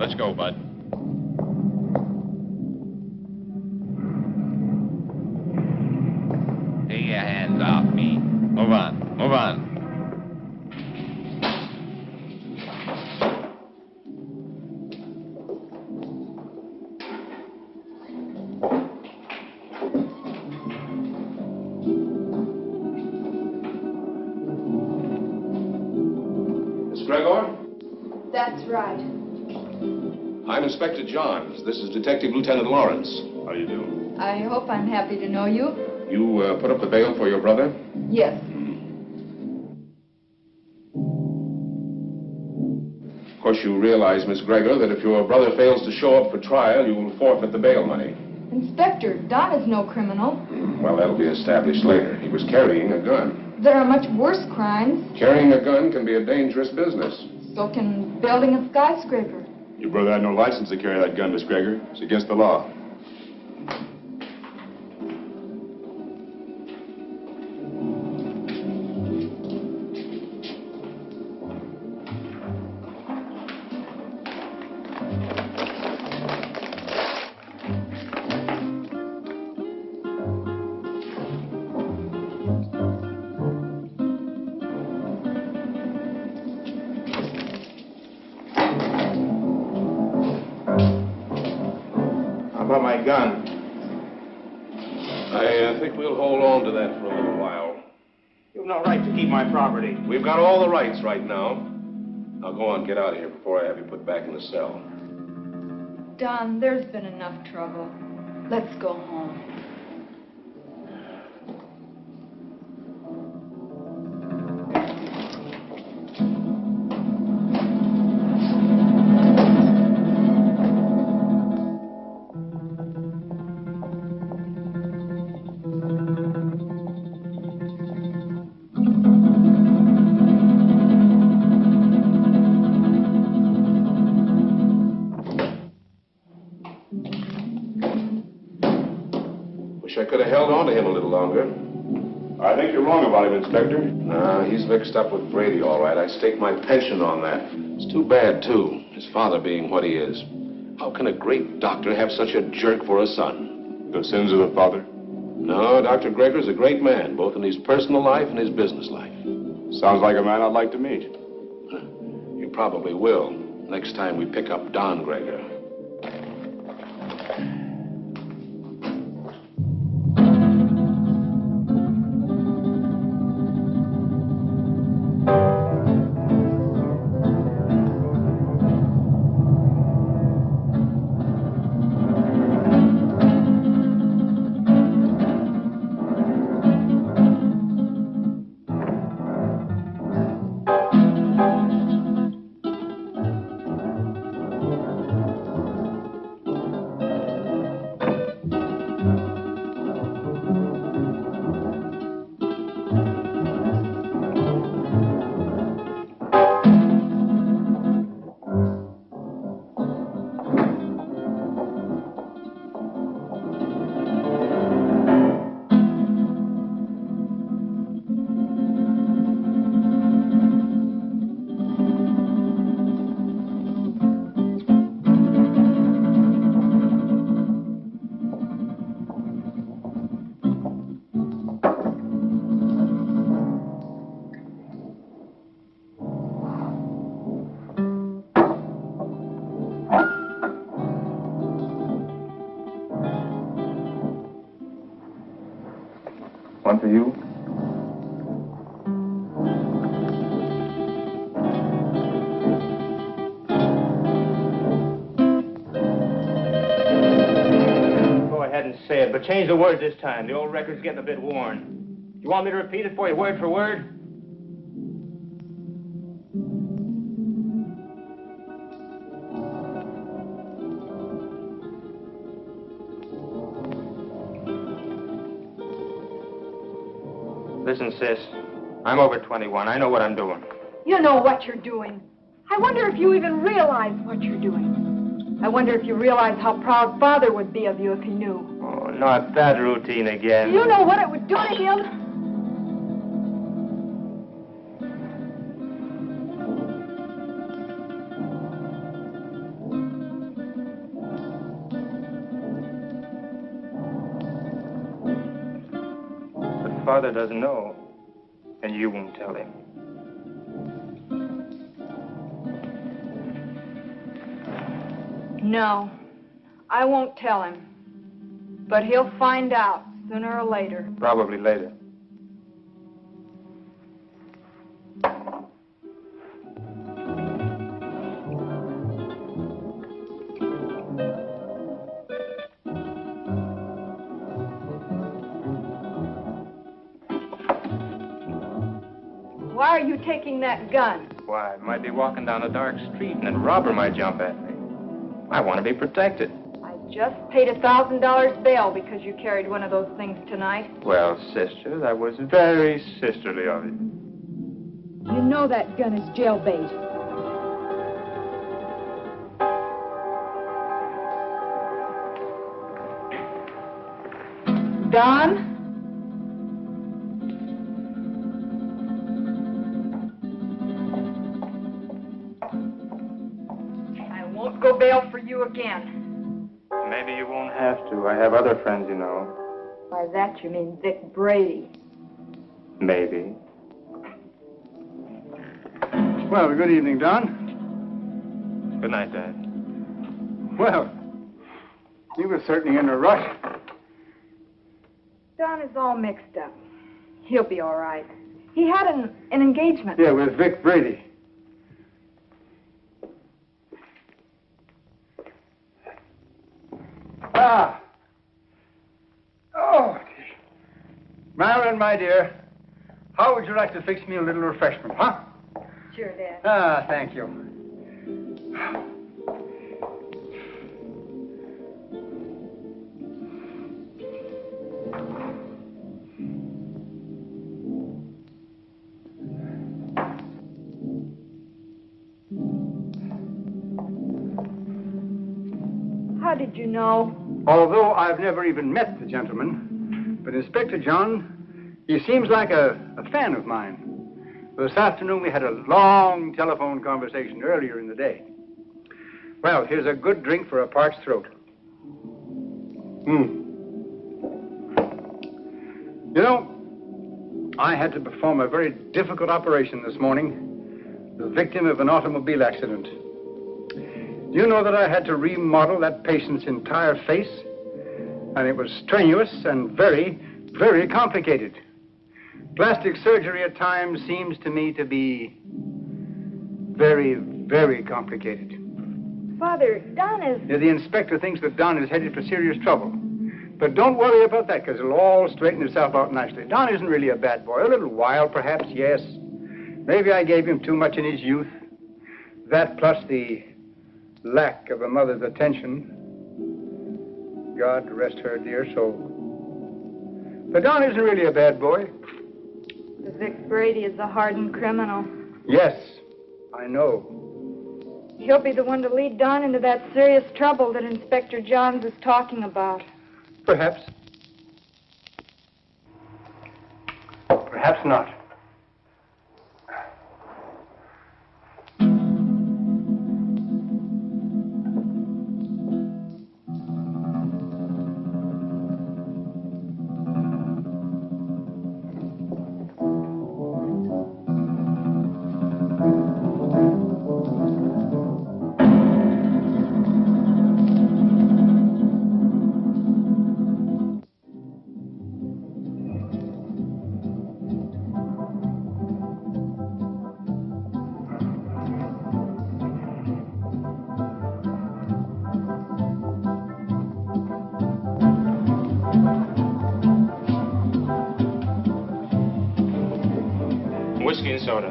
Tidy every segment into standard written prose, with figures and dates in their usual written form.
Let's go, Bud. Take your hands off me. Move on. Move on. That's right. I'm Inspector Johns. This is Detective Lieutenant Lawrence. How do you do? I hope I'm happy to know you. You put up the bail for your brother? Yes. Of course, you realize, Miss Gregor, that if your brother fails to show up for trial, you will forfeit the bail money. Inspector, Don is no criminal. Well, that'll be established later. He was carrying a gun. There are much worse crimes. Carrying a gun can be a dangerous business. So can building a skyscraper. Your brother had no license to carry that gun, Miss Gregor. It's against the law. Gun. I think we'll hold on to that for a little while. You've no right to keep my property. We've got all the rights right now. Now go on, get out of here before I have you put back in the cell. Don, there's been enough trouble. Let's go home. I could have held on to him a little longer. I think you're wrong about him, Inspector. No, he's mixed up with Brady, all right. I staked my pension on that. It's too bad, too, his father being what he is. How can a great doctor have such a jerk for a son? The sins of the father? No, Dr. Gregor's a great man, both in his personal life and his business life. Sounds like a man I'd like to meet. You probably will, next time we pick up Don Gregor. One for you. Go ahead and say it, but change the words this time. The old record's getting a bit worn. You want me to repeat it for you word for word? Listen, sis. I'm over 21. I know what I'm doing. You know what you're doing. I wonder if you even realize what you're doing. I wonder if you realize how proud Father would be of you if he knew. Oh, not that routine again. You know what it would do to him? father doesn't know, and you won't tell him. No, I won't tell him. But he'll find out sooner or later. Probably later. Why are you taking that gun? Why, I might be walking down a dark street and a robber might jump at me. I want to be protected. I just paid $1,000 bail because you carried one of those things tonight. Well, sister, that was very sisterly of you. You know that gun is JailBait. Don? I won't go bail for you again. Maybe you won't have to. I have other friends, you know. By that you mean Vic Brady. Maybe. Well, good evening, Don. Good night, Dad. Well, you were certainly in a rush. Don is all mixed up. He'll be all right. He had an engagement. Yeah, with Vic Brady. Ah. Oh, dear. Marilyn, my dear, how would you like to fix me a little refreshment, huh? Sure, Dad. Ah, thank you. How did you know? Although I've never even met the gentleman, but Inspector John, he seems like a fan of mine. This afternoon we had a long telephone conversation earlier in the day. Well, here's a good drink for a parched throat. You know, I had to perform a very difficult operation this morning. The victim of an automobile accident. You know that I had to remodel that patient's entire face? And it was strenuous and very, very complicated. Plastic surgery at times seems to me to be very, very complicated. Father, Don is... The inspector thinks that Don is headed for serious trouble. But don't worry about that, because it'll all straighten itself out nicely. Don isn't really a bad boy. A little wild, perhaps, yes. Maybe I gave him too much in his youth. That plus the lack of a mother's attention. God rest her dear soul. But Don isn't really a bad boy. Vic Brady is a hardened criminal. Yes, I know. He'll be the one to lead Don into that serious trouble that Inspector Johns is talking about. Perhaps. Perhaps not. Whiskey and soda.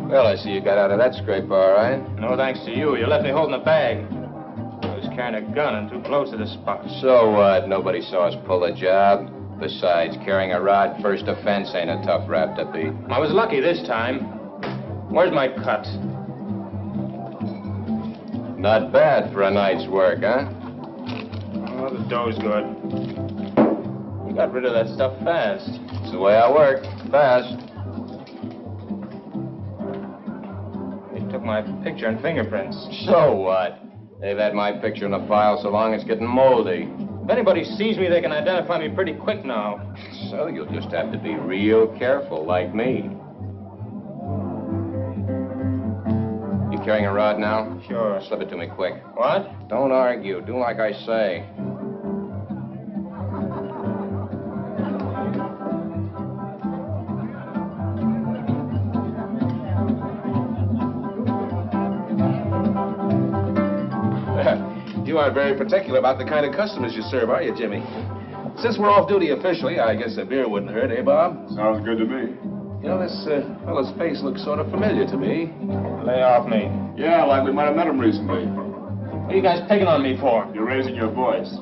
Well, I see you got out of that scrape all right. No thanks to you. You left me holding a bag. I was carrying a gun and too close to the spot. So what? Nobody saw us pull a job. Besides, carrying a rod first offense ain't a tough rap to beat. I was lucky this time. Where's my cut? Not bad for a night's work, huh? Oh, the dough's good. You got rid of that stuff fast. It's the way I work. Fast. Took my picture and fingerprints. So what? They've had my picture in the file so long it's getting moldy. If anybody sees me, they can identify me pretty quick now. So you'll just have to be real careful, like me. You carrying a rod now? Sure. Slip it to me quick. What? Don't argue. Do like I say. You aren't very particular about the kind of customers you serve, are you, Jimmy? Since we're off duty officially, I guess a beer wouldn't hurt, eh, Bob? Sounds good to me. You know, this fellow's face looks sort of familiar to me. Lay off me. Yeah, like we might have met him recently. What are you guys picking on me for? You're raising your voice.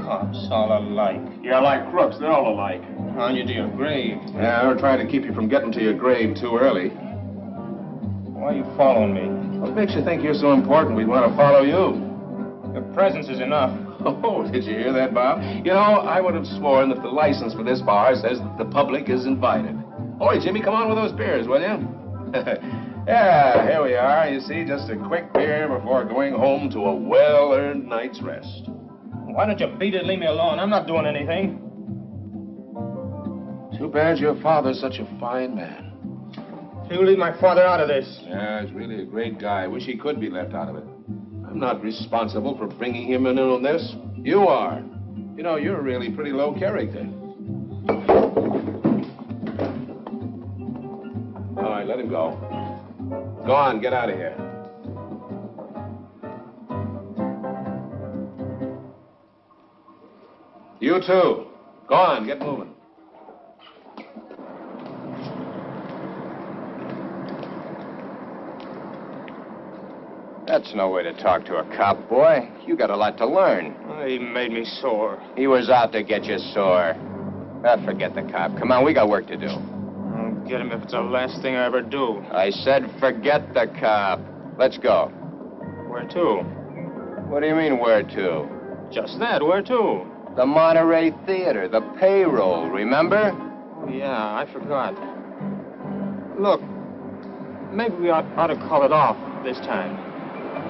Cops all alike. Yeah, like crooks. They're all alike. On you to your grave. Yeah, we're trying to keep you from getting to your grave too early. Why are you following me? What makes you think you're so important we'd want to follow you? Your presence is enough. Oh, did you hear that, Bob? You know, I would have sworn that the license for this bar says that the public is invited. Oi, Jimmy, come on with those beers, will you? Yeah, here we are. You see, just a quick beer before going home to a well-earned night's rest. Why don't you beat it and leave me alone? I'm not doing anything. Too bad your father's such a fine man. You leave my father out of this. Yeah, he's really a great guy. I wish he could be left out of it. I'm not responsible for bringing him in on this. You are. You know, you're really pretty low character. All right, let him go. Go on, get out of here. You too. Go on, get moving. That's no way to talk to a cop, boy. You got a lot to learn. He made me sore. He was out to get you sore. Forget the cop. Come on, we got work to do. I'll get him if it's the last thing I ever do. I said forget the cop. Let's go. Where to? What do you mean, where to? Just that, where to? The Monterey Theater, the payroll, remember? Oh, yeah, I forgot. Look, maybe we ought to call it off this time.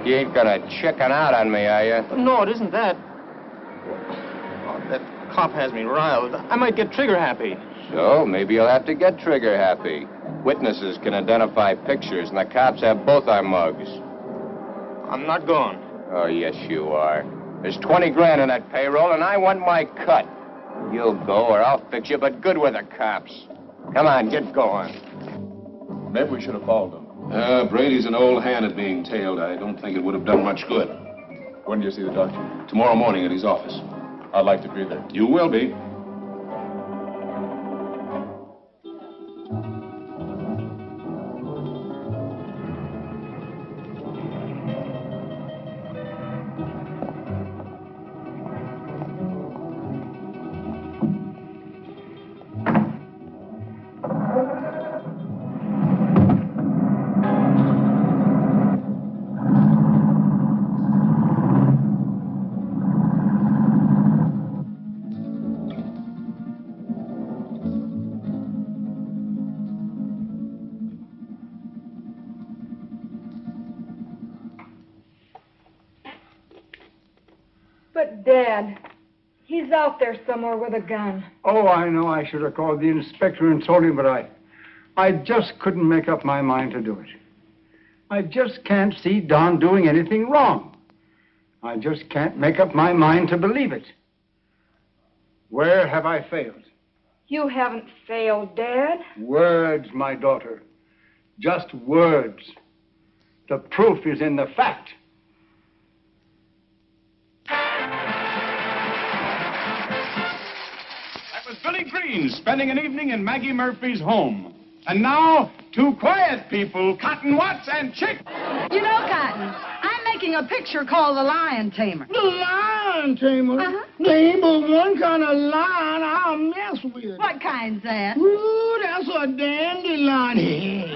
You ain't gonna chicken out on me, are you? No, it isn't that. Oh, that cop has me riled. I might get trigger happy. So, maybe you'll have to get trigger happy. Witnesses can identify pictures, and the cops have both our mugs. I'm not going. Oh, yes, you are. There's 20 grand in that payroll, and I want my cut. You'll go, or I'll fix you, but good with the cops. Come on, get going. Maybe we should have followed them. Brady's an old hand at being tailed. I don't think it would have done much good. When do you see the doctor? Tomorrow morning at his office. I'd like to be there. You will be. But, Dad, he's out there somewhere with a gun. Oh, I know I should have called the inspector and told him, but I just couldn't make up my mind to do it. I just can't see Don doing anything wrong. I just can't make up my mind to believe it. Where have I failed? You haven't failed, Dad. Words, my daughter. Just words. The proof is in the fact. That was Billy Green spending an evening in Maggie Murphy's home. And now, two quiet people, Cotton Watts and Chick. You know, Cotton, I'm making a picture called The Lion Tamer. The Lion Tamer? Uh-huh. There ain't but one kind of lion I'll mess with. What kind's that? Ooh, that's a dandelion.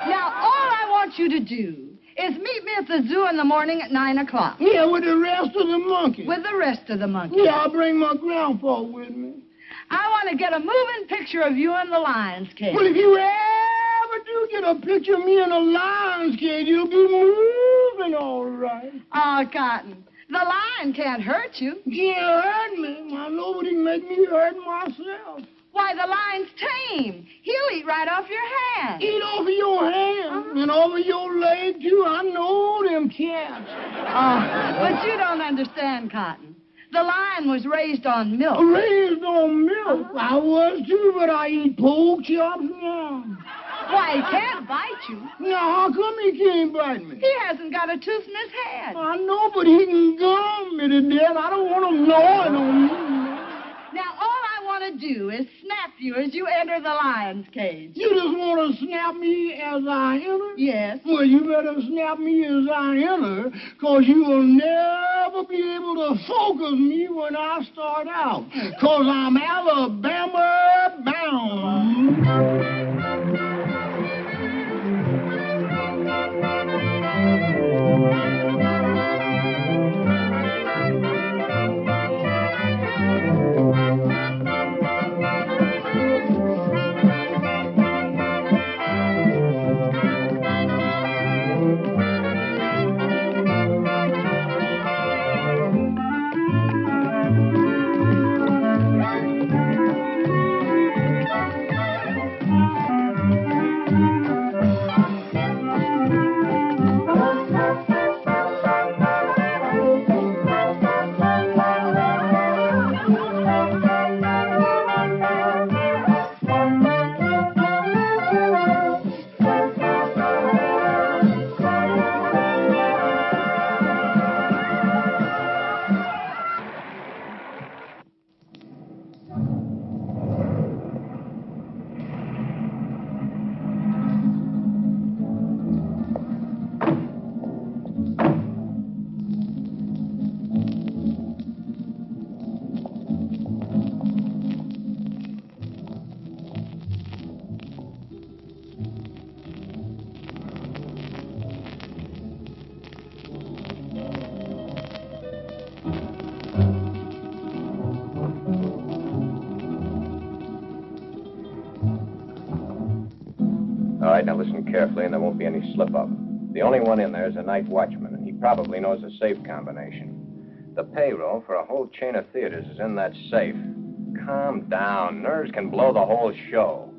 Now, all I want you to do is meet me at the zoo in the morning at 9 o'clock. Yeah, with the rest of the monkeys. With the rest of the monkeys. Yeah, I'll bring my grandpa with me. I want to get a moving picture of you in the lion's cage. Well, if you ever do get a picture of me in a lion's cage, you'll be moving all right. Oh, Cotton, The lion can't hurt you. Can't hurt me. Why, nobody can make me hurt myself. Why, the lion's tame. He'll eat right off your hand. Eat off of your hand and over your leg, too. I know them cats. Oh, but you don't understand, Cotton. The lion was raised on milk. Raised on milk? I was, too, but I eat pork chops now. Why, he can't bite you. Now, how come he can't bite me? He hasn't got a tooth in his head. I know, but he can gum me to death. I don't want him gnawing on me. Now, all I want to do is snap you as you enter the lion's cage. You just want to snap me as I enter? Yes. Well, you better snap me as I enter, because you will never be able to focus me when I start out, because I'm Alabama bound. All right, now listen carefully, and there won't be any slip-up. The only one in there is a night watchman, and he probably knows the safe combination. The payroll for a whole chain of theaters is in that safe. Calm down. Nerves can blow the whole show.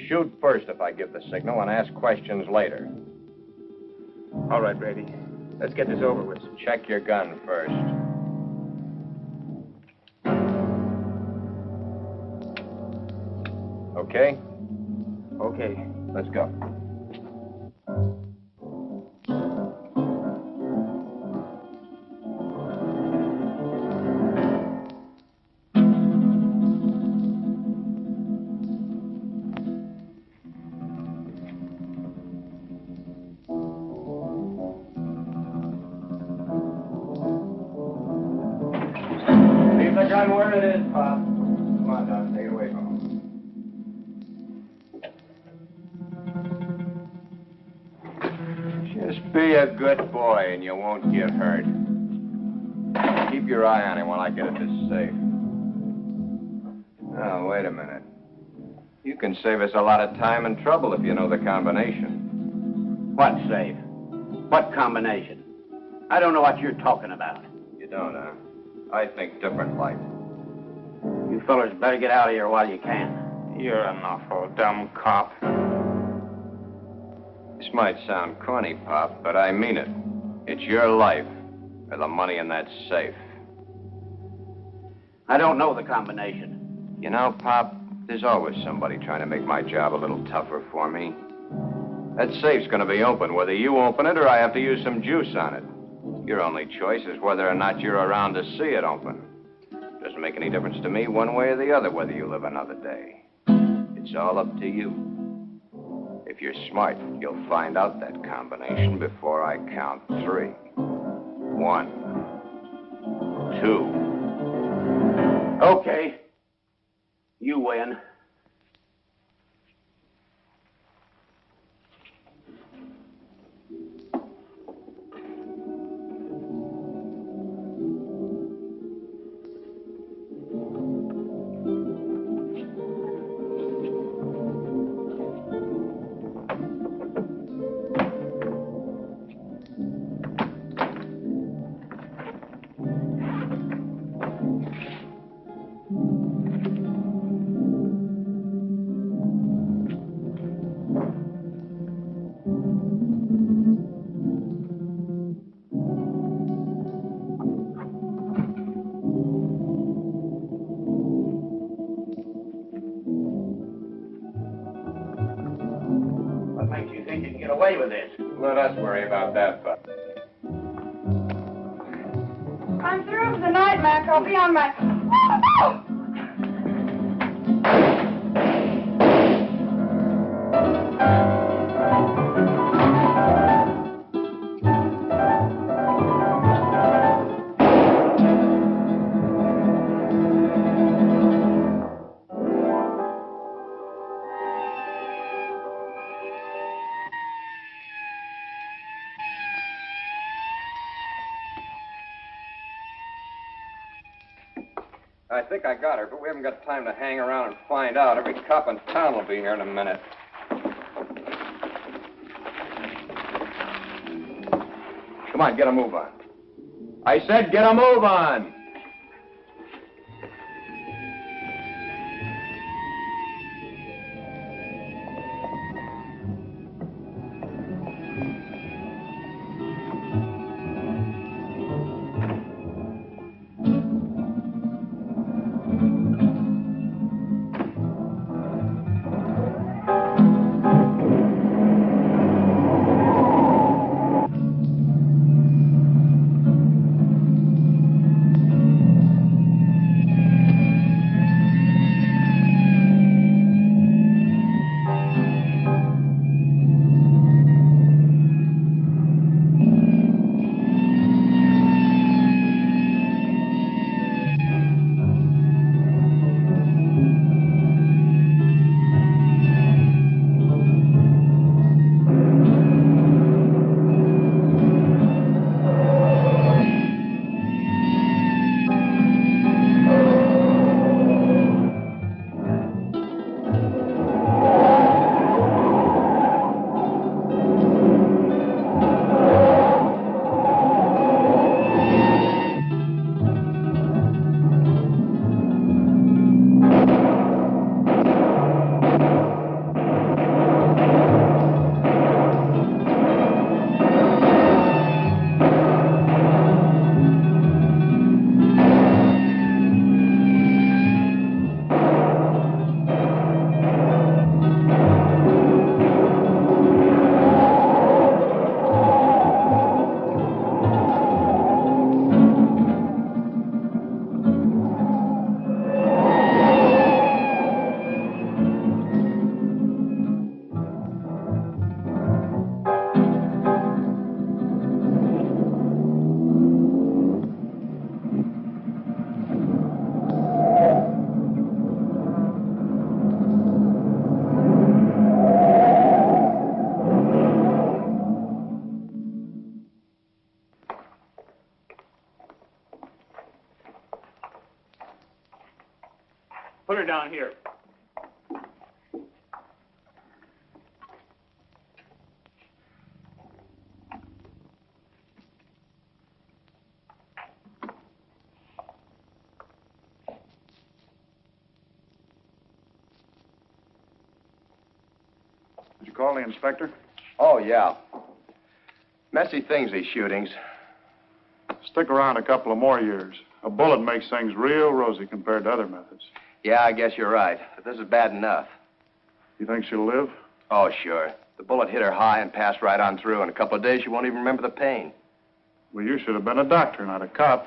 Shoot first if I give the signal, and ask questions later. All right, Brady. Let's get this over with. Check your gun first. Okay? Okay. Let's go. Leave the gun where it is, Pop. Come on, Doc. Take it away from him. Just be a good boy and you won't get hurt. Keep your eye on him while I get at this safe. Oh, wait a minute. You can save us a lot of time and trouble if you know the combination. What safe? What combination? I don't know what you're talking about. You don't, huh? I think different, like. You fellers better get out of here while you can. You're an awful dumb cop. This might sound corny, Pop, but I mean it. It's your life or the money in that safe. I don't know the combination. You know, Pop, there's always somebody trying to make my job a little tougher for me. That safe's going to be open, whether you open it or I have to use some juice on it. Your only choice is whether or not you're around to see it open. Doesn't make any difference to me one way or the other whether you live another day. It's all up to you. If you're smart, you'll find out that combination before I count 3. 1, 2. Okay. You win. away with this. Let us worry about that, Buck. I'm through for the night, Mac. I'll be on my... I think I got her, but we haven't got time to hang around and find out. Every cop in town will be here in a minute. Come on, get a move on. I said get a move on! Put her down here. Did you call the inspector? Oh, yeah. Messy things, these shootings. Stick around a couple of more years. A bullet makes things real rosy compared to other methods. Yeah, I guess you're right. But this is bad enough. You think she'll live? Oh, sure. The bullet hit her high and passed right on through. In a couple of days, she won't even remember the pain. Well, you should have been a doctor, not a cop.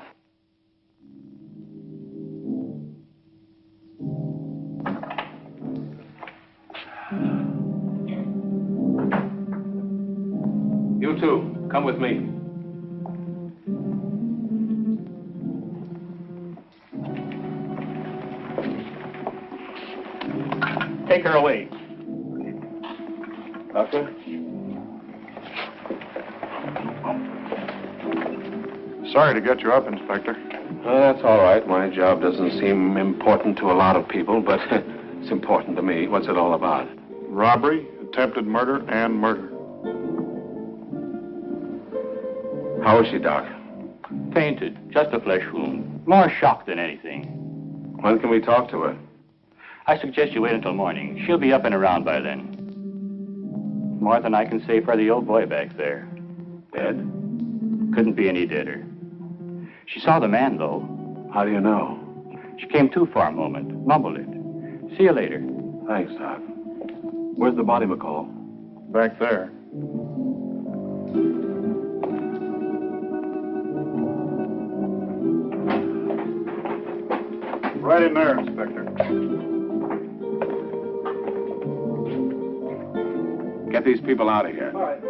You two, come with me. Take her away. Doctor? Sorry to get you up, Inspector. That's all right. My job doesn't seem important to a lot of people, but it's important to me. What's it all about? Robbery, attempted murder, and murder. How is she, Doc? Fainted. Just a flesh wound. More shock than anything. When can we talk to her? I suggest you wait until morning. She'll be up and around by then. More than I can say for the old boy back there. Dead? Couldn't be any deader. She saw the man, though. How do you know? She came to for a moment, mumbled it. See you later. Thanks, Doc. Where's the body, McCall? Back there. Right in there, Inspector. Get these people out of here. All right.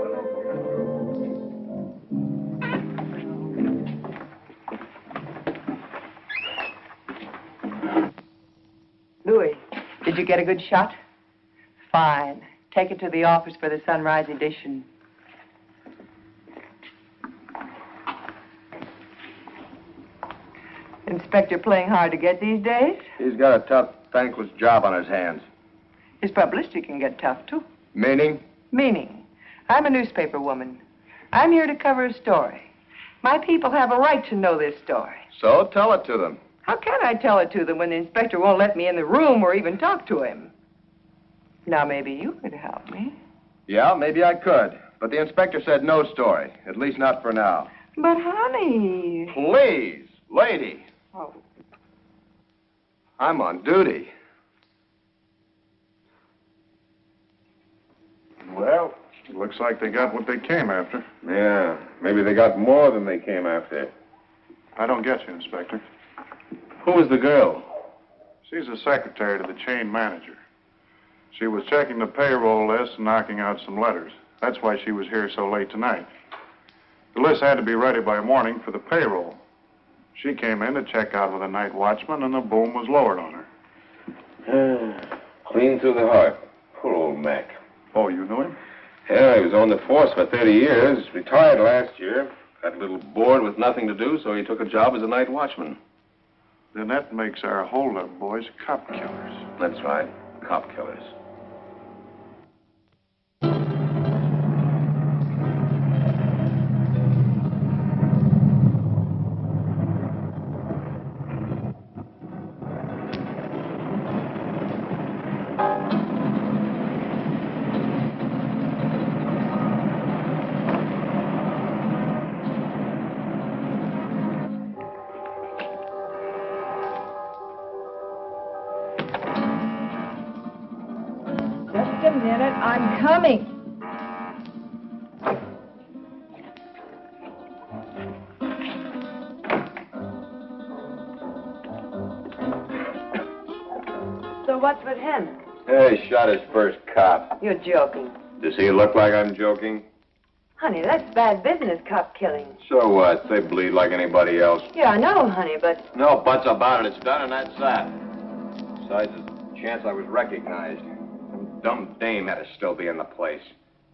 Louis, did you get a good shot? Fine. Take it to the office for the sunrise edition. Inspector playing hard to get these days? He's got a tough, thankless job on his hands. His publicity can get tough, too. Meaning? Meaning, I'm a newspaper woman. I'm here to cover a story. My people have a right to know this story. So tell it to them. How can I tell it to them when the inspector won't let me in the room or even talk to him? Now, maybe you could help me. Yeah, maybe I could. But the inspector said no story. At least not for now. But, honey... Please, lady. Oh. I'm on duty. Well, looks like they got what they came after. Yeah, maybe they got more than they came after. I don't get you, Inspector. Who was the girl? She's the secretary to the chain manager. She was checking the payroll list and knocking out some letters. That's why she was here so late tonight. The list had to be ready by morning for the payroll. She came in to check out with a night watchman, and the boom was lowered on her. Clean through the heart. Poor old Mac. Oh, you knew him? Yeah, he was on the force for 30 years. Retired last year. Got a little bored with nothing to do, so he took a job as a night watchman. Then that makes our holdup boys cop killers. That's right. Cop killers. I'm coming. So what's with him? He shot his first cop. You're joking. Does he look like I'm joking? Honey, that's bad business, cop killing. So what? They bleed like anybody else. Yeah, I know, honey, but... No buts about it. It's done, and that's that. Besides, there's a chance I was recognized. Some dumb dame had to still be in the place.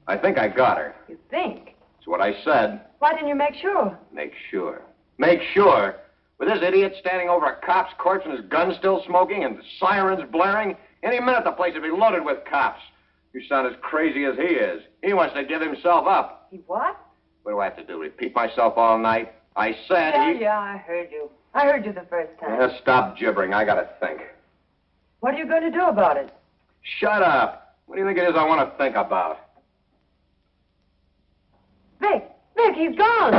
I think I got her. You think? That's what I said. Why didn't you make sure? Make sure. Make sure? With this idiot standing over a cop's corpse and his gun still smoking and the sirens blaring, any minute the place would be loaded with cops. You sound as crazy as he is. He wants to give himself up. He what? What do I have to do, repeat myself all night? I said Yeah, I heard you. I heard you the first time. Yeah, stop gibbering. I gotta think. What are you going to do about it? Shut up. What do you think it is I want to think about? Vic, he's gone.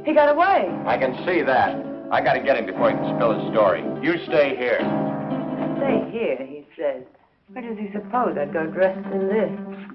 He got away. I can see that. I gotta get him before he can spill his story. You stay here. Stay here, he says. Where does he suppose I'd go dressed in this?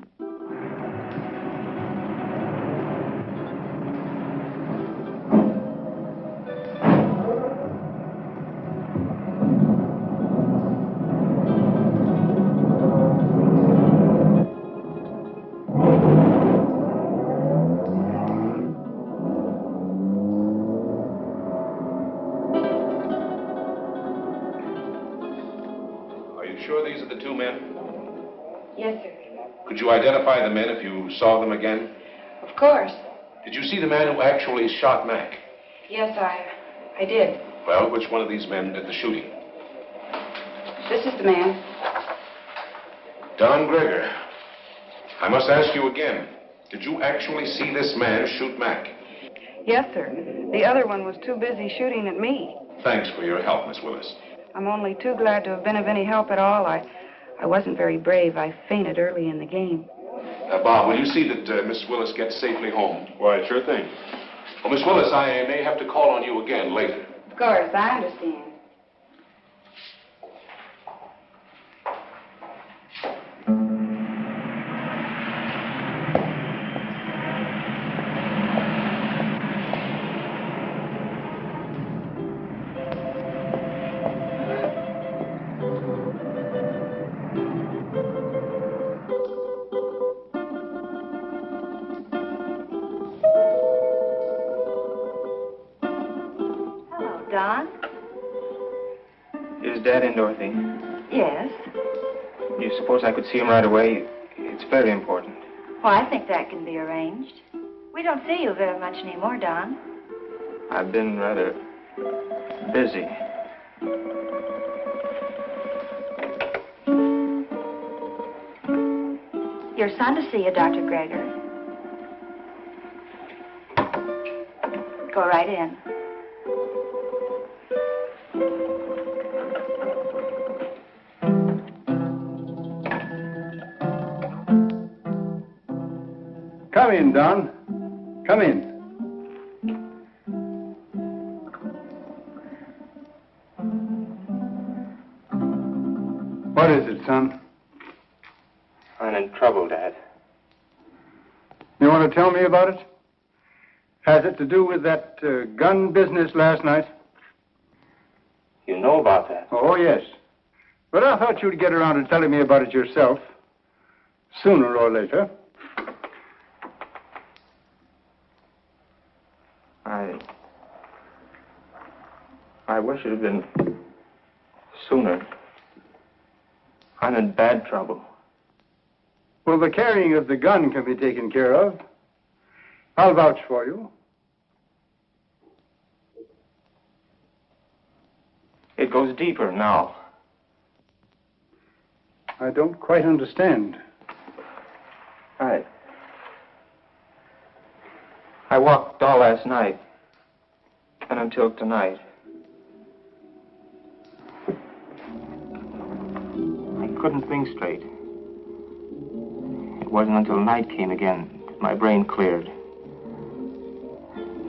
Could you identify the men if you saw them again? Of course. Did you see the man who actually shot Mac? Yes, I did. Well, which one of these men did the shooting? This is the man. Don Gregor. I must ask you again. Did you actually see this man shoot Mac? Yes, sir. The other one was too busy shooting at me. Thanks for your help, Miss Willis. I'm only too glad to have been of any help at all. I wasn't very brave. I fainted early in the game. Bob, will you see that Miss Willis gets safely home? Why, sure thing. Well, Miss Willis, I may have to call on you again later. Of course, I understand. Don? Is Dad in, Dorothy? Yes. Do you suppose I could see him right away? It's very important. Well, I think that can be arranged. We don't see you very much anymore, Don. I've been rather busy. Your son to see you, Dr. Greger. Go right in. Come in, Don. Come in. What is it, son? I'm in trouble, Dad. You want to tell me about it? Has it to do with that gun business last night? You know about that? Oh, yes. But I thought you'd get around to telling me about it yourself. Sooner or later. I wish it had been sooner. I'm in bad trouble. Well, the carrying of the gun can be taken care of. I'll vouch for you. It goes deeper now. I don't quite understand. I walked all last night and until tonight. I couldn't think straight. It wasn't until night came again that my brain cleared.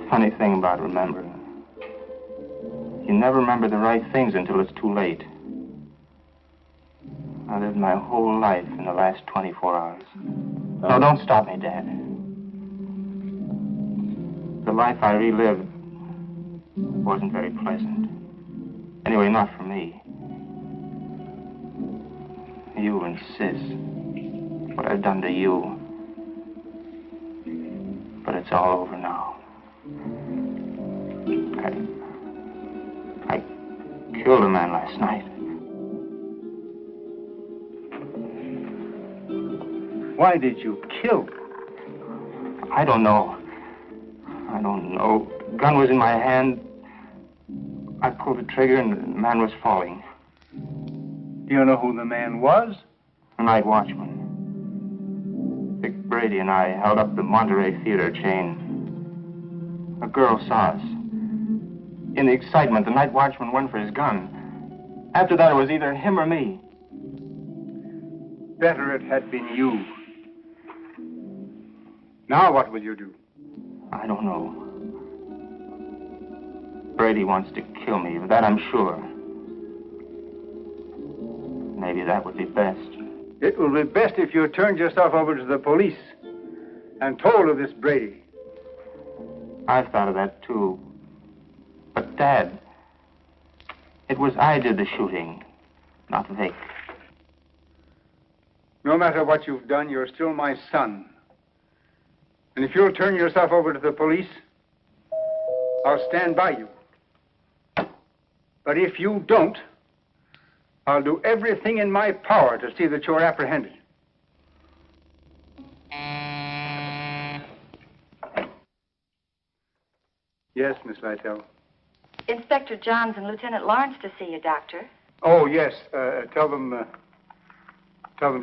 Funny thing about remembering. You never remember the right things until it's too late. I lived my whole life in the last 24 hours. No, don't stop me, Dad. The life I relived wasn't very pleasant. Anyway, not for me. You and Sis. What I've done to you. But it's all over now. I killed a man last night. Why did you kill? I don't know. The gun was in my hand. I pulled the trigger and the man was falling. Do you know who the man was? The night watchman. Vic Brady and I held up the Monterey Theater chain. A girl saw us. In the excitement, the night watchman went for his gun. After that, it was either him or me. Better it had been you. Now what will you do? I don't know. Brady wants to kill me, of that I'm sure. Maybe that would be best. It will be best if you turned yourself over to the police and told of this Brady. I've thought of that, too. But, Dad, it was I did the shooting, not Vic. No matter what you've done, you're still my son. And if you'll turn yourself over to the police, I'll stand by you. But if you don't, I'll do everything in my power to see that you're apprehended. Yes, Miss Lyle. Inspector Johns and Lieutenant Lawrence to see you, Doctor. Oh, yes. Tell them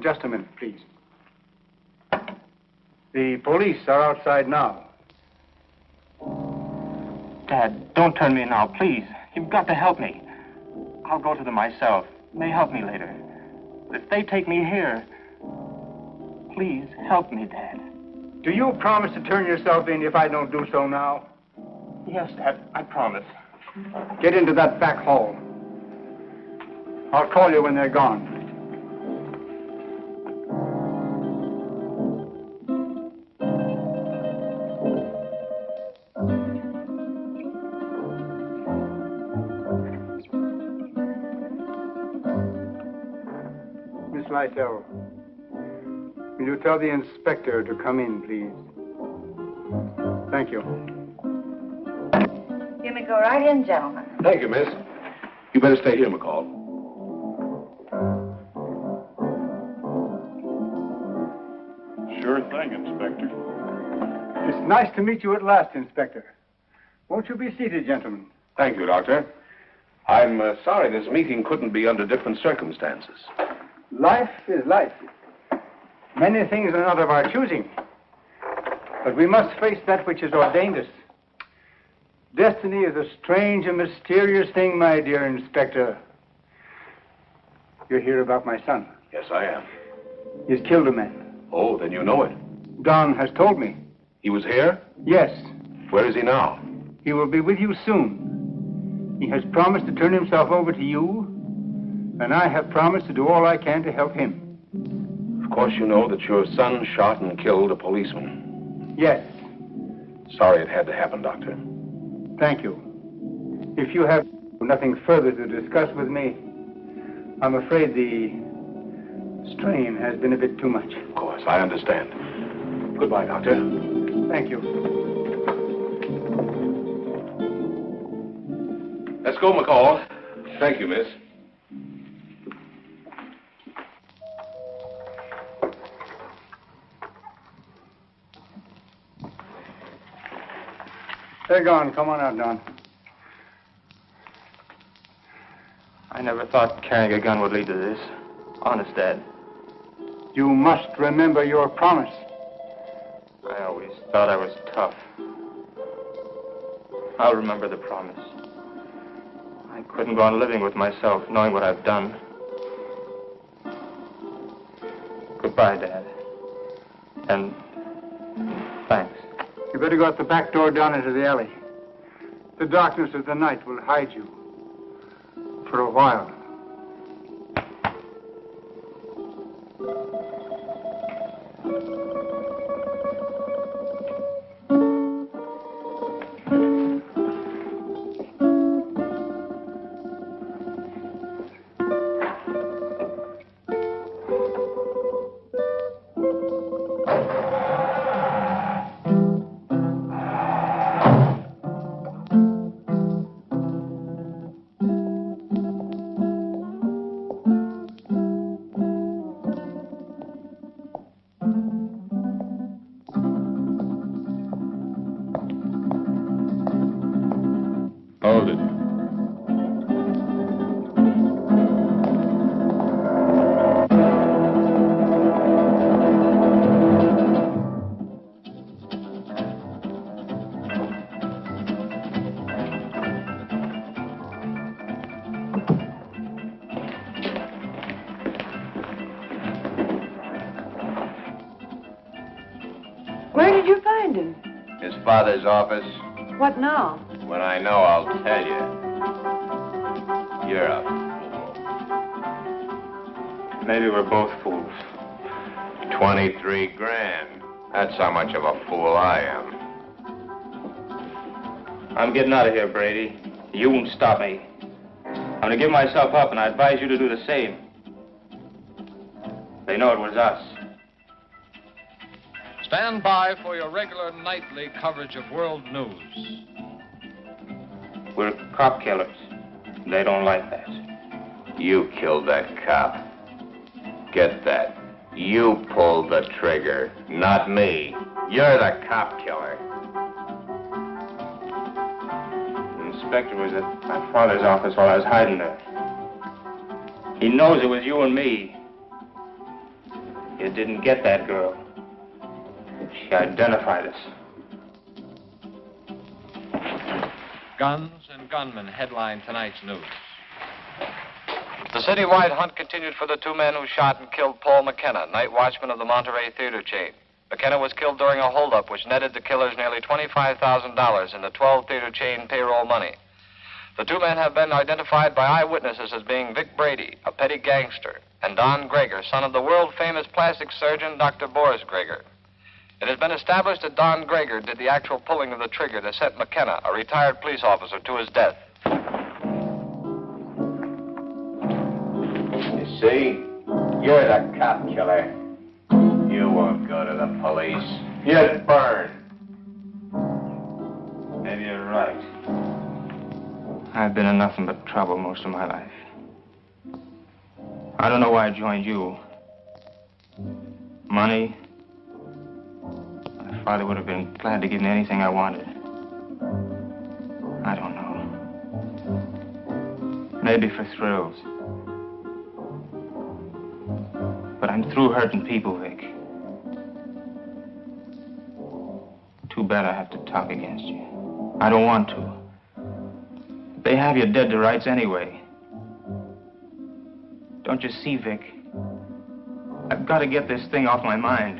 just a minute, please. The police are outside now. Dad, don't turn me now, please. You've got to help me. I'll go to them myself. They help me later. But if they take me here, please help me, Dad. Do you promise to turn yourself in if I don't do so now? Yes, Dad, I promise. Get into that back hall. I'll call you when they're gone. Miss Lyle, will you tell the inspector to come in, please? Thank you. You may go right in, gentlemen. Thank you, miss. You better stay here, McCall. Sure thing, Inspector. It's nice to meet you at last, Inspector. Won't you be seated, gentlemen? Thank you, Doctor. I'm sorry this meeting couldn't be under different circumstances. Life is life. Many things are not of our choosing. But we must face that which is ordained us. Destiny is a strange and mysterious thing, my dear Inspector. You're here about my son. Yes, I am. He's killed a man. Oh, then you know it. Don has told me. He was here? Yes. Where is he now? He will be with you soon. He has promised to turn himself over to you, and I have promised to do all I can to help him. Of course you know that your son shot and killed a policeman. Yes. Sorry it had to happen, Doctor. Thank you. If you have nothing further to discuss with me, I'm afraid the strain has been a bit too much. Of course, I understand. Goodbye, Doctor. Thank you. Let's go, McCall. Thank you, miss. They're gone. Come on out, Don. I never thought carrying a gun would lead to this. Honest, Dad. You must remember your promise. I always thought I was tough. I'll remember the promise. I couldn't go on living with myself, knowing what I've done. Goodbye, Dad. And thanks. You better go out the back door down into the alley. The darkness of the night will hide you. For a while. Hold it. Where did you find him? His father's office. What now? When I know, I'll tell you. You're a fool. Maybe we're both fools. 23 grand. That's how much of a fool I am. I'm getting out of here, Brady. You won't stop me. I'm gonna give myself up, and I advise you to do the same. They know it was us. Stand by for your regular nightly coverage of world news. We're cop killers. They don't like that. You killed that cop. Get that. You pulled the trigger, not me. You're the cop killer. The inspector was at my father's office while I was hiding there. He knows it was you and me. You didn't get that girl. She identified us. Guns and gunmen headline tonight's news. The citywide hunt continued for the two men who shot and killed Paul McKenna, night watchman of the Monterey theater chain. McKenna was killed during a holdup which netted the killers nearly $25,000 in the 12 theater chain payroll money. The two men have been identified by eyewitnesses as being Vic Brady, a petty gangster, and Don Greger, son of the world-famous plastic surgeon Dr. Boris Greger. It has been established that Don Greger did the actual pulling of the trigger that sent McKenna, a retired police officer, to his death. You see? You're the cop killer. You won't go to the police. You'd burn. Maybe you're right. I've been in nothing but trouble most of my life. I don't know why I joined you. Money? My father would have been glad to give me anything I wanted. I don't know. Maybe for thrills. But I'm through hurting people, Vic. Too bad I have to talk against you. I don't want to. They have you dead to rights anyway. Don't you see, Vic? I've got to get this thing off my mind.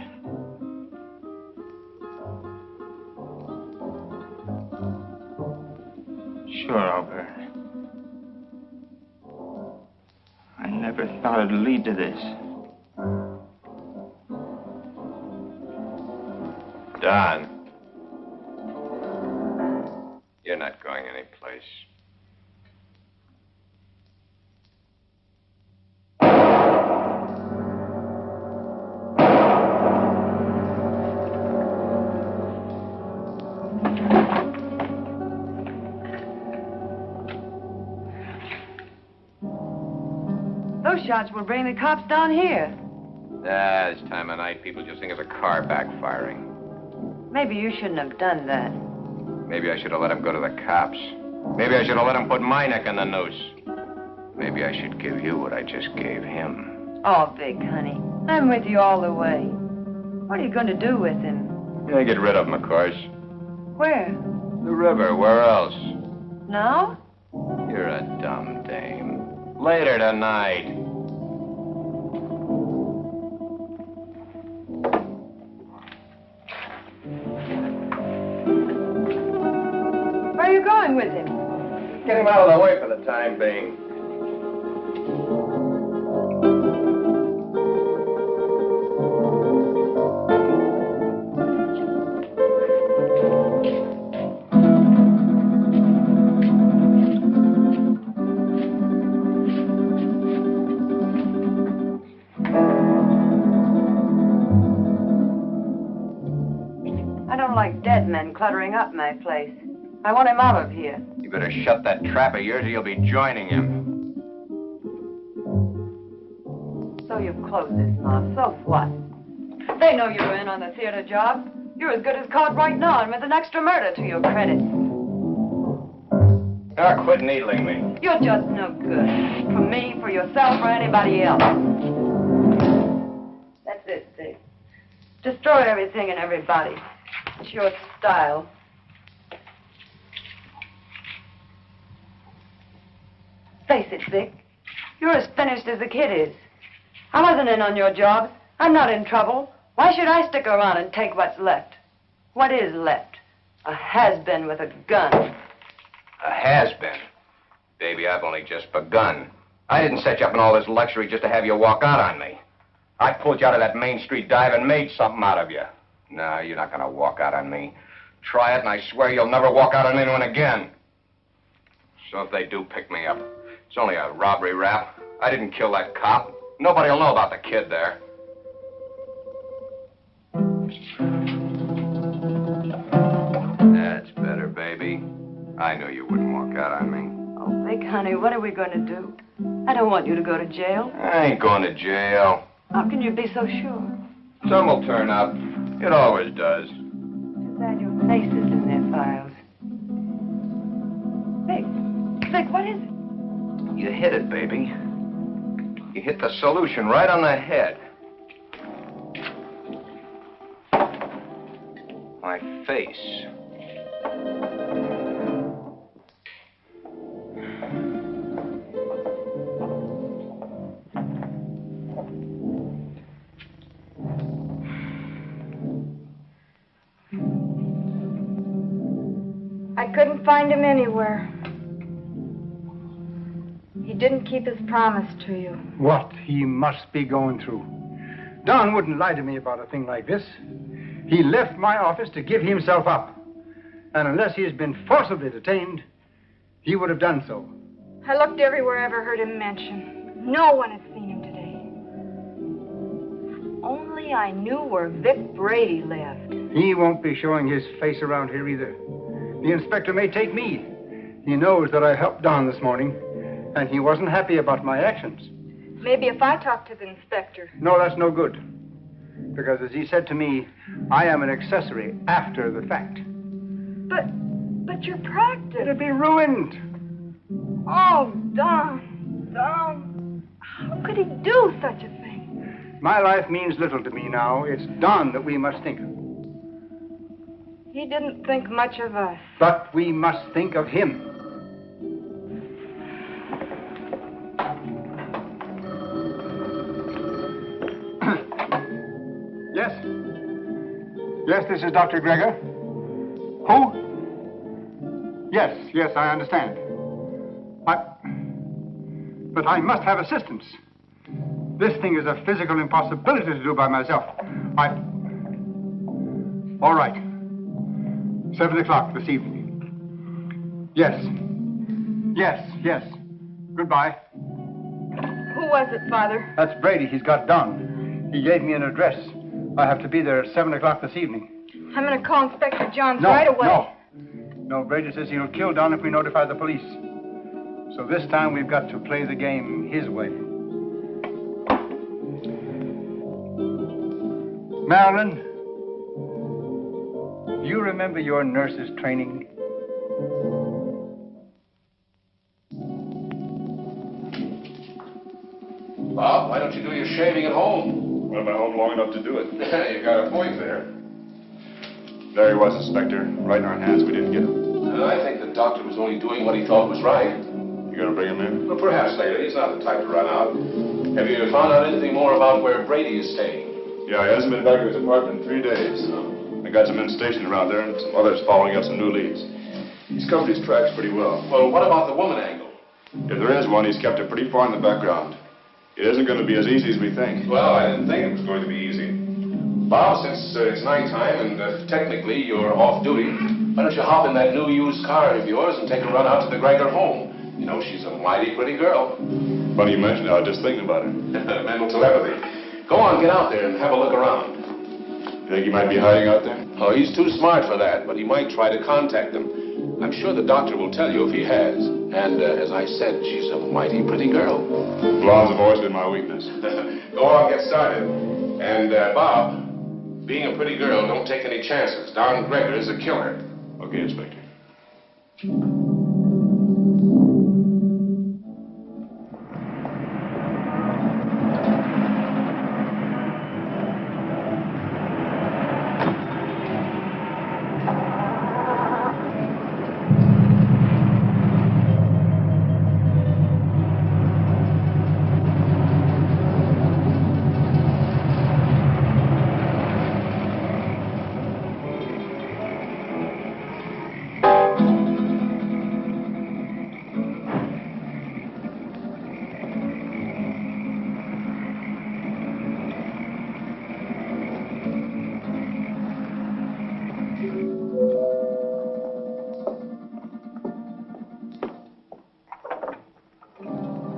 Sure, Albert. I never thought it'd lead to this. Don. You're not going anyplace. Those shots will bring the cops down here. This time of night, people just think of the car backfiring. Maybe you shouldn't have done that. Maybe I should have let him go to the cops. Maybe I should have let him put my neck in the noose. Maybe I should give you what I just gave him. Oh, Vic, honey, I'm with you all the way. What are you going to do with him? Yeah, get rid of him, of course. Where? The river. Where else? Now? You're a dumb dame. Later tonight. Where are you going with him? Get him out of the way for the time being. I don't like dead men cluttering up my place. I want him out of here. You better shut that trap of yours or you'll be joining him. So you've closed this mouth. So what? They know you're in on the theater job. You're as good as caught right now and with an extra murder to your credit. Now quit needling me. You're just no good. For me, for yourself, or anybody else. That's it, Dick. Destroy everything and everybody. It's your style. Face it, Vic. You're as finished as the kid is. I wasn't in on your job. I'm not in trouble. Why should I stick around and take what's left? What is left? A has-been with a gun. A has-been? Baby, I've only just begun. I didn't set you up in all this luxury just to have you walk out on me. I pulled you out of that Main Street dive and made something out of you. No, you're not going to walk out on me. Try it, and I swear you'll never walk out on anyone again. So if they do pick me up, it's only a robbery rap. I didn't kill that cop. Nobody will know about the kid there. That's better, baby. I knew you wouldn't walk out on me. Oh, Vic, honey, what are we going to do? I don't want you to go to jail. I ain't going to jail. How can you be so sure? Some will turn up. It always does. Too bad your face is in their files. Vic, what is it? You hit it, baby. You hit the solution right on the head. My face. I couldn't find him anywhere. He didn't keep his promise to you. What he must be going through. Don wouldn't lie to me about a thing like this. He left my office to give himself up. And unless he has been forcibly detained, he would have done so. I looked everywhere I ever heard him mentioned. No one has seen him today. If only I knew where Vic Brady lived. He won't be showing his face around here either. The inspector may take me. He knows that I helped Don this morning, and he wasn't happy about my actions. Maybe if I talk to the inspector. No, that's no good. Because as he said to me, I am an accessory after the fact. But your practice. It'll be ruined. Oh, Don. How could he do such a thing? My life means little to me now. It's Don that we must think of. He didn't think much of us. But we must think of him. Yes? Yes, this is Dr. Gregor. Who? Yes, I understand. But I must have assistance. This thing is a physical impossibility to do by myself. All right. 7 o'clock this evening. Yes. Goodbye. Who was it, Father? That's Brady. He's got Don. He gave me an address. I have to be there at 7 o'clock this evening. I'm going to call Inspector Johns right away. No, Brady says he'll kill Don if we notify the police. So this time we've got to play the game his way. Marilyn, do you remember your nurse's training? Bob, why don't you do your shaving at home? Well, I'm at home long enough to do it. You got a point there. There he was, Inspector. Right in our hands. We didn't get him. I think the doctor was only doing what he thought was right. You gonna bring him in? Well, perhaps later. He's not the type to run out. Have you found out anything more about where Brady is staying? Yeah, he hasn't been back to his apartment in 3 days. I got some men stationed around there and some others following up some new leads. He's covered his tracks pretty well. Well, what about the woman angle? If there is one, he's kept it pretty far in the background. It isn't going to be as easy as we think. Well, I didn't think it was going to be easy. Bob, since it's nighttime and technically you're off duty, why don't you hop in that new used car of yours and take a run out to the Gregor home? You know, she's a mighty pretty girl. Funny you mentioned it. I was just thinking about her. Mental telepathy. Go on, get out there and have a look around. You think he might be hiding out there? Oh, he's too smart for that, but he might try to contact them. I'm sure the doctor will tell you if he has. And as I said, she's a mighty pretty girl. Blondes have always been my weakness. Go on, get started. And, Bob, being a pretty girl, don't take any chances. Don Gregor is a killer. Okay, Inspector.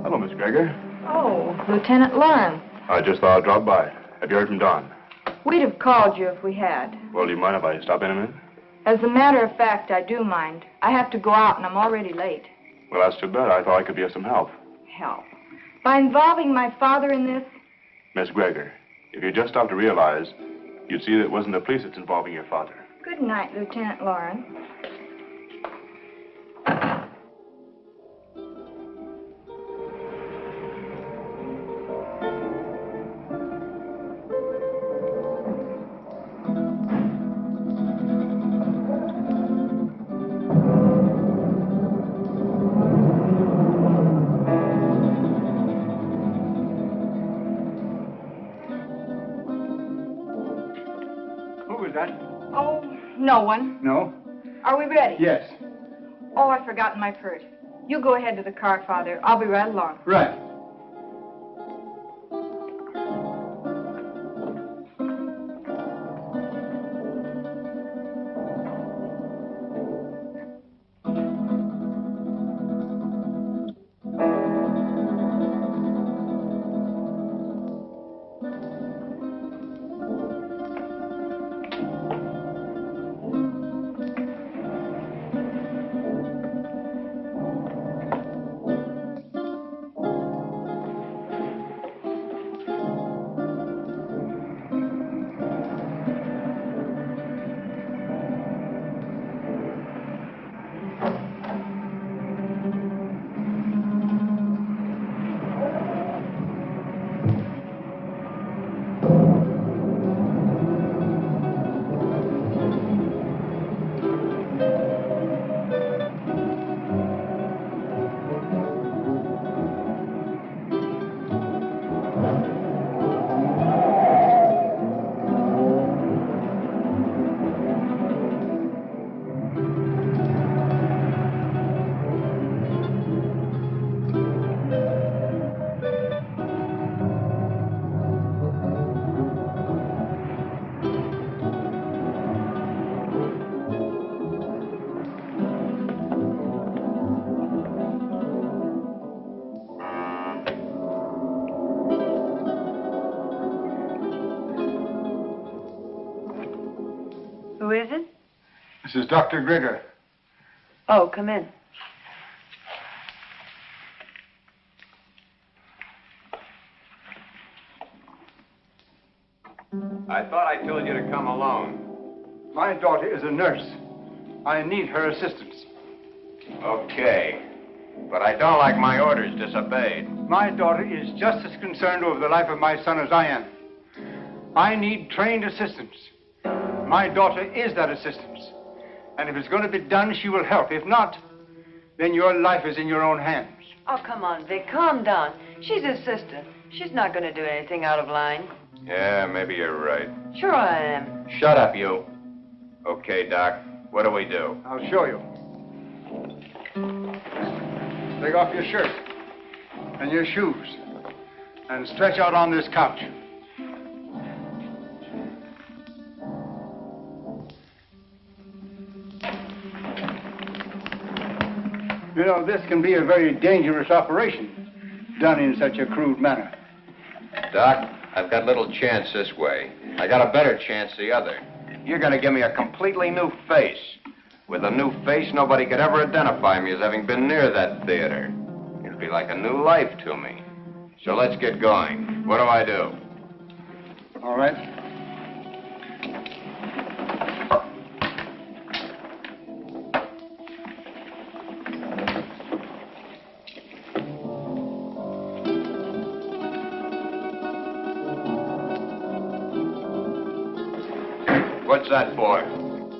Hello, Miss Gregor. Oh, Lieutenant Lauren. I just thought I'd drop by. Have you heard from Don? We'd have called you if we had. Well, do you mind if I stop in a minute? As a matter of fact, I do mind. I have to go out and I'm already late. Well, that's too bad. I thought I could be of some help. Help? By involving my father in this? Miss Gregor, if you just stop to realize, you'd see that it wasn't the police that's involving your father. Good night, Lieutenant Lauren. Oh, no one. No? Are we ready? Yes. Oh, I've forgotten my purse. You go ahead to the car, Father. I'll be right along. Right. This is Dr. Grigger. Oh, come in. I thought I told you to come alone. My daughter is a nurse. I need her assistance. Okay. But I don't like my orders disobeyed. My daughter is just as concerned over the life of my son as I am. I need trained assistance. My daughter is that assistance. And if it's going to be done, she will help. If not, then your life is in your own hands. Oh, come on, Vic. Calm down. She's his sister. She's not going to do anything out of line. Yeah, maybe you're right. Sure I am. Shut up, you. Okay, Doc. What do we do? I'll show you. Take off your shirt and your shoes and stretch out on this couch. You know, this can be a very dangerous operation, done in such a crude manner. Doc, I've got little chance this way. I got a better chance the other. You're going to give me a completely new face. With a new face, nobody could ever identify me as having been near that theater. It'll be like a new life to me. So let's get going. What do I do? All right. What's that for?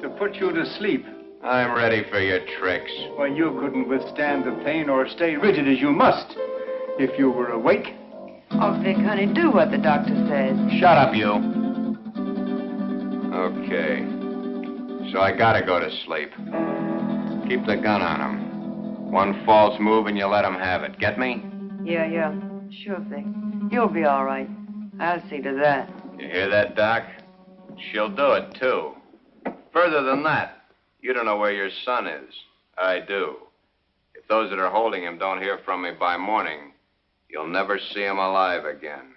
To put you to sleep. I'm ready for your tricks. Well, you couldn't withstand the pain or stay rigid as you must if you were awake. Oh, Vic, honey, do what the doctor says. Shut up, you. Okay. So I gotta go to sleep. Keep the gun on him. One false move and you let him have it. Get me? Yeah. Sure, Vic. You'll be all right. I'll see to that. You hear that, Doc? She'll do it, too. Further than that, you don't know where your son is. I do. If those that are holding him don't hear from me by morning, you'll never see him alive again.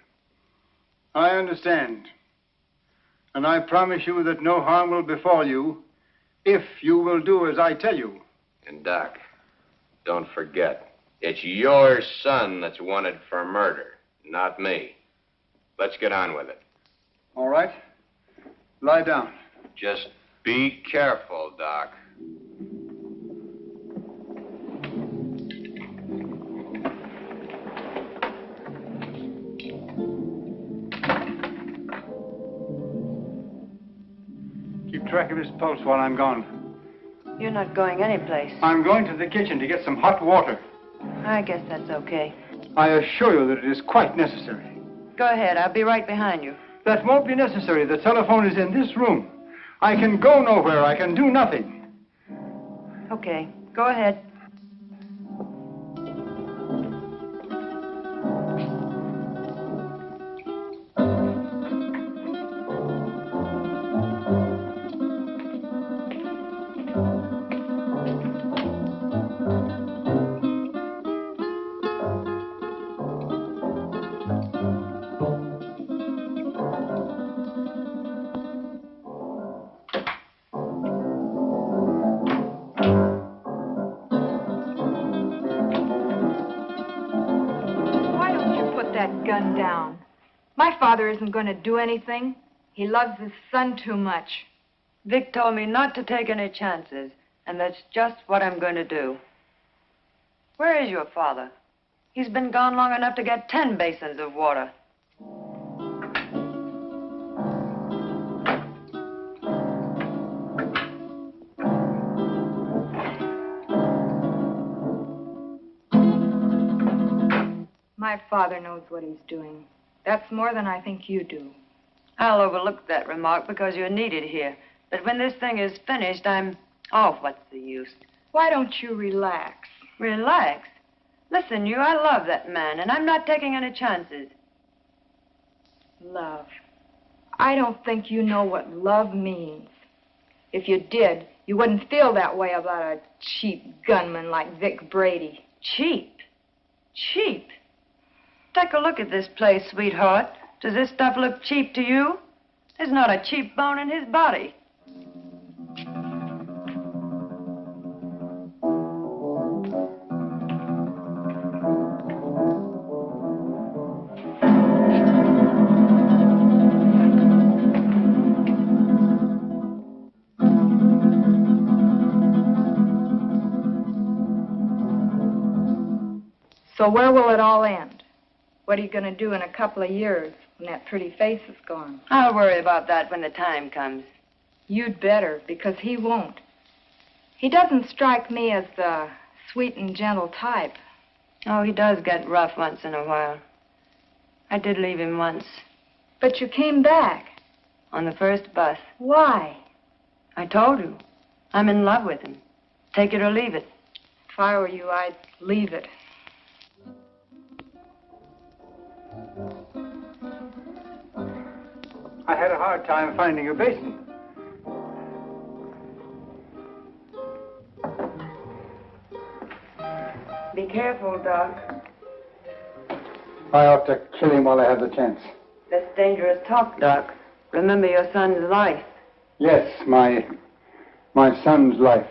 I understand. And I promise you that no harm will befall you if you will do as I tell you. And, Doc, don't forget, it's your son that's wanted for murder, not me. Let's get on with it. All right. Lie down. Just be careful, Doc. Keep track of his pulse while I'm gone. You're not going anyplace. I'm going to the kitchen to get some hot water. I guess that's okay. I assure you that it is quite necessary. Go ahead. I'll be right behind you. That won't be necessary. The telephone is in this room. I can go nowhere. I can do nothing. Okay. Go ahead. Gun down. My father isn't going to do anything. He loves his son too much. Vic told me not to take any chances, and that's just what I'm going to do. Where is your father? He's been gone long enough to get 10 basins of water. My father knows what he's doing. That's more than I think you do. I'll overlook that remark because you're needed here. But when this thing is finished, Oh, what's the use? Why don't you relax? Relax? Listen, I love that man, and I'm not taking any chances. Love. I don't think you know what love means. If you did, you wouldn't feel that way about a cheap gunman like Vic Brady. Cheap? Cheap? Take a look at this place, sweetheart. Does this stuff look cheap to you? There's not a cheap bone in his body. So where will it all end? What are you going to do in a couple of years when that pretty face is gone? I'll worry about that when the time comes. You'd better, because he won't. He doesn't strike me as the sweet and gentle type. Oh, he does get rough once in a while. I did leave him once. But you came back. On the first bus. Why? I told you. I'm in love with him. Take it or leave it. If I were you, I'd leave it. I had a hard time finding your basement. Be careful, Doc. I ought to kill him while I have the chance. That's dangerous talk, Doc. Remember your son's life. Yes, my son's life.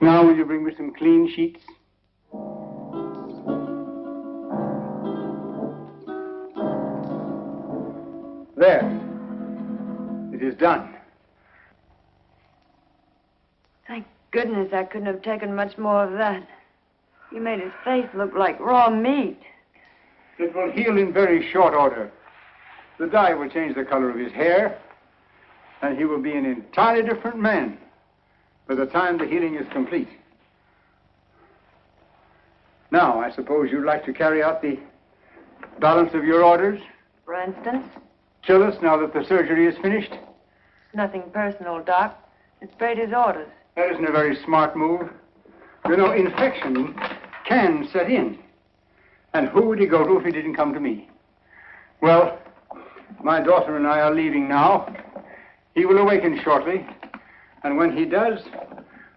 Now will you bring me some clean sheets? There. It is done. Thank goodness I couldn't have taken much more of that. You made his face look like raw meat. It will heal in very short order. The dye will change the color of his hair, and he will be an entirely different man by the time the healing is complete. Now, I suppose you'd like to carry out the balance of your orders? For instance? Kill us now that the surgery is finished? Nothing personal, Doc. It's Brady's orders. That isn't a very smart move. You know, infection can set in. And who would he go to if he didn't come to me? Well, my daughter and I are leaving now. He will awaken shortly. And when he does,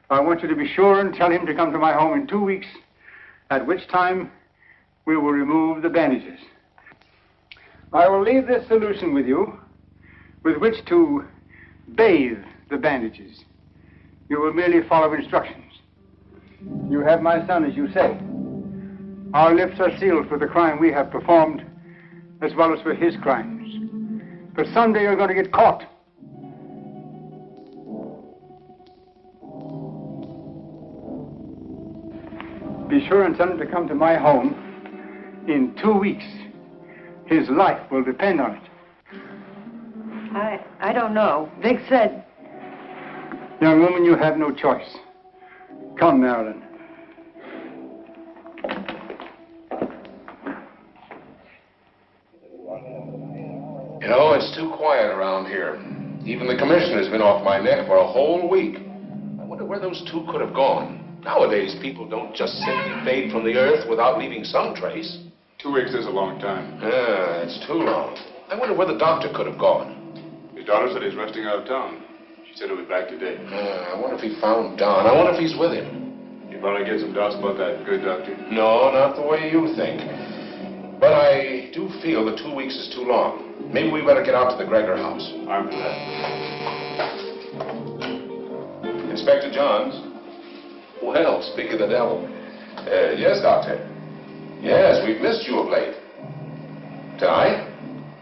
I want you to be sure and tell him to come to my home in 2 weeks, at which time we will remove the bandages. I will leave this solution with you, with which to bathe the bandages. You will merely follow instructions. You have my son, as you say. Our lips are sealed for the crime we have performed, as well as for his crimes. But someday you're going to get caught. Be sure and tell him to come to my home in 2 weeks. His life will depend on it. I don't know. Vic said... Young woman, you have no choice. Come, Marilyn. You know, it's too quiet around here. Even the commissioner's been off my neck for a whole week. I wonder where those two could have gone. Nowadays, people don't just simply fade from the earth without leaving some trace. 2 weeks is a long time. Yeah, it's too long. I wonder where the doctor could have gone. His daughter said he's resting out of town. She said he'll be back today. I wonder if he found Don. I wonder if he's with him. You probably get some doubts about that, good doctor. No, not the way you think. But I do feel that 2 weeks is too long. Maybe we better get out to the Gregor house. I'm for that. Inspector Johns. Well, speak of the devil. Yes, Doctor. Yes, we've missed you of late. Tonight?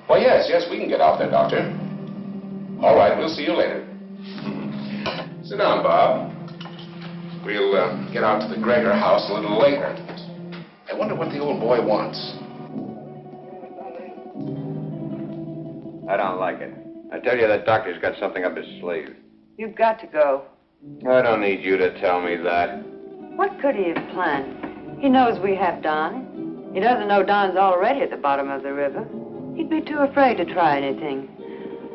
Well, yes, we can get out there, Doctor. All right, we'll see you later. Sit down, Bob. We'll get out to the Gregor house a little later. I wonder what the old boy wants. I don't like it. I tell you, that doctor's got something up his sleeve. You've got to go. I don't need you to tell me that. What could he have planned? He knows we have Don. He doesn't know Don's already at the bottom of the river. He'd be too afraid to try anything.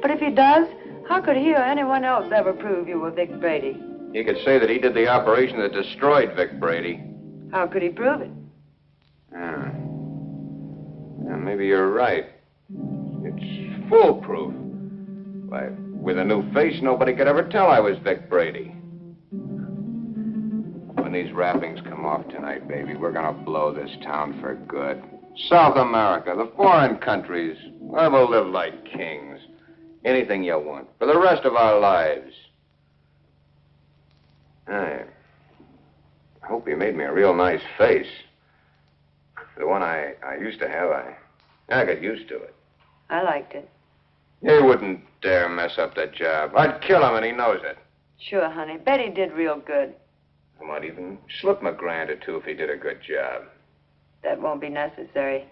But if he does, how could he or anyone else ever prove you were Vic Brady? He could say that he did the operation that destroyed Vic Brady. How could he prove it? Yeah, maybe you're right. It's foolproof. Why, with a new face, nobody could ever tell I was Vic Brady. When these wrappings come off tonight, baby, we're gonna blow this town for good. South America, the foreign countries, where we'll live like kings. Anything you want, for the rest of our lives. I hope you made me a real nice face. The one I used to have, I got used to it. I liked it. He wouldn't dare mess up that job. I'd kill him, and he knows it. Sure, honey. Betty did real good. I might even slip him $1 or $2 if he did a good job. That won't be necessary.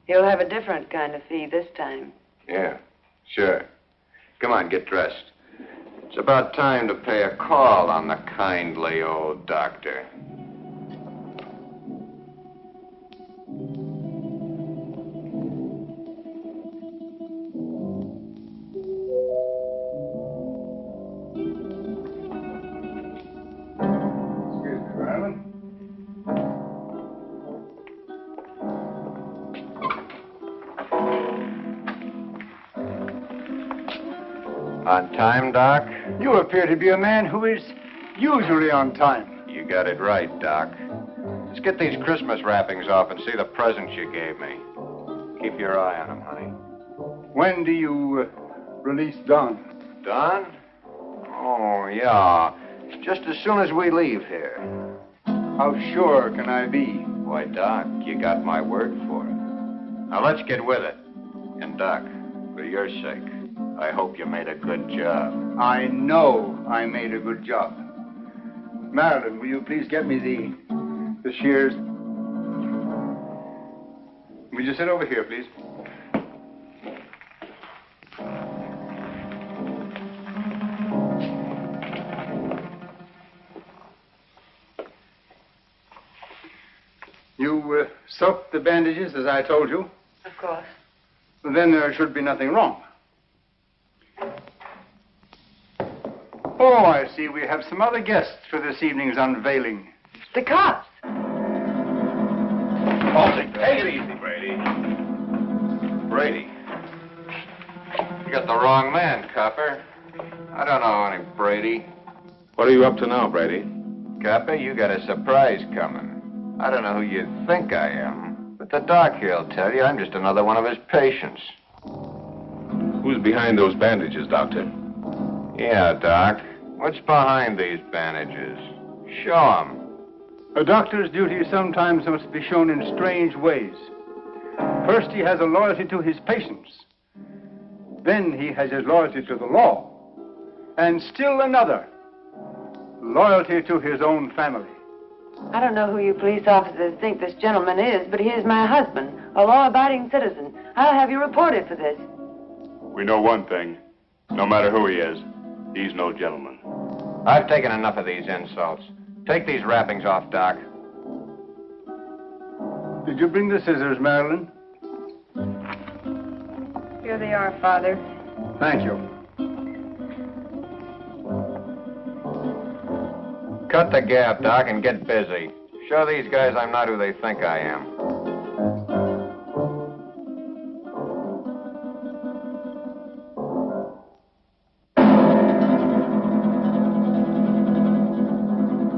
He'll have a different kind of fee this time. Yeah, sure. Come on, get dressed. It's about time to pay a call on the kindly old doctor. Excuse me, Rawlinson. On time, Doc? You appear to be a man who is usually on time. You got it right, Doc. Let's get these Christmas wrappings off and see the presents you gave me. Keep your eye on them, honey. When do you release Don? Don? Oh, yeah. Just as soon as we leave here. How sure can I be? Why, Doc, you got my word for it. Now, let's get with it. And, Doc, for your sake, I hope you made a good job. I know I made a good job. Marilyn, will you please get me the shears? Will you sit over here, please? You soaked the bandages as I told you? Of course. Then there should be nothing wrong. Oh, I see. We have some other guests for this evening's unveiling. The cops. Take it easy, Brady. Brady. You got the wrong man, copper. I don't know any Brady. What are you up to now, Brady? Copper, you got a surprise coming. I don't know who you think I am, but the doc here'll tell you I'm just another one of his patients. Who's behind those bandages, Doctor? Yeah, Doc. What's behind these bandages? Show 'em. A doctor's duty sometimes must be shown in strange ways. First, he has a loyalty to his patients. Then he has his loyalty to the law. And still another, loyalty to his own family. I don't know who you police officers think this gentleman is, but he is my husband, a law-abiding citizen. I'll have you reported for this. We know one thing. No matter who he is, he's no gentleman. I've taken enough of these insults. Take these wrappings off, Doc. Did you bring the scissors, Marilyn? Here they are, Father. Thank you. Cut the gap, Doc, and get busy. Show these guys I'm not who they think I am.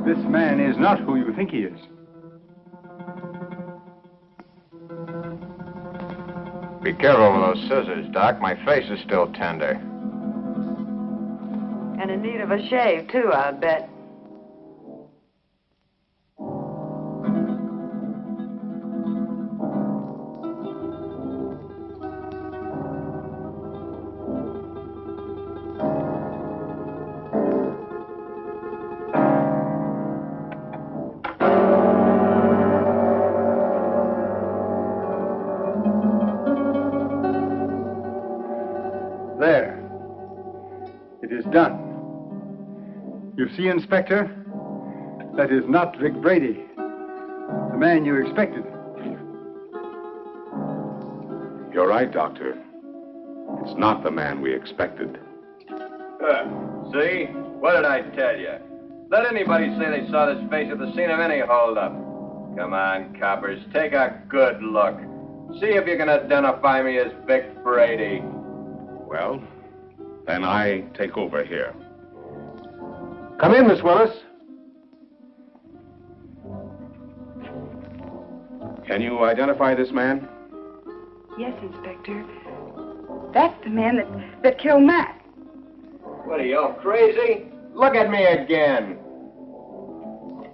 This man is not who you think he is. Be careful with those scissors, Doc. My face is still tender. And in need of a shave, too, I'll bet. There. It is done. You see, Inspector? That is not Vic Brady, the man you expected. You're right, Doctor. It's not the man we expected. See? What did I tell you? Let anybody say they saw this face at the scene of any holdup. Come on, coppers, take a good look. See if you can identify me as Vic Brady. Well, then I take over here. Come in, Miss Willis. Can you identify this man? Yes, Inspector. That's the man that killed Matt. What are you, all crazy? Look at me again.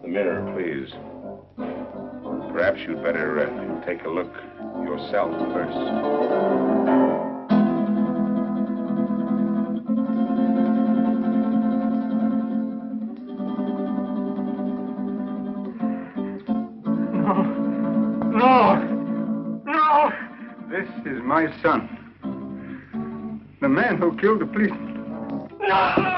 The mirror, please. Perhaps you'd better take a look yourself first. my son. The man who killed the policeman. No!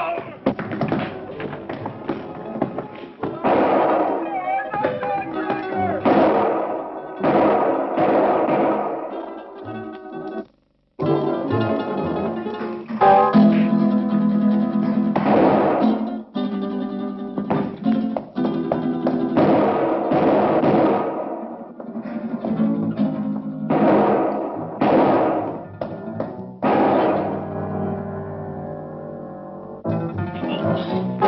Oh!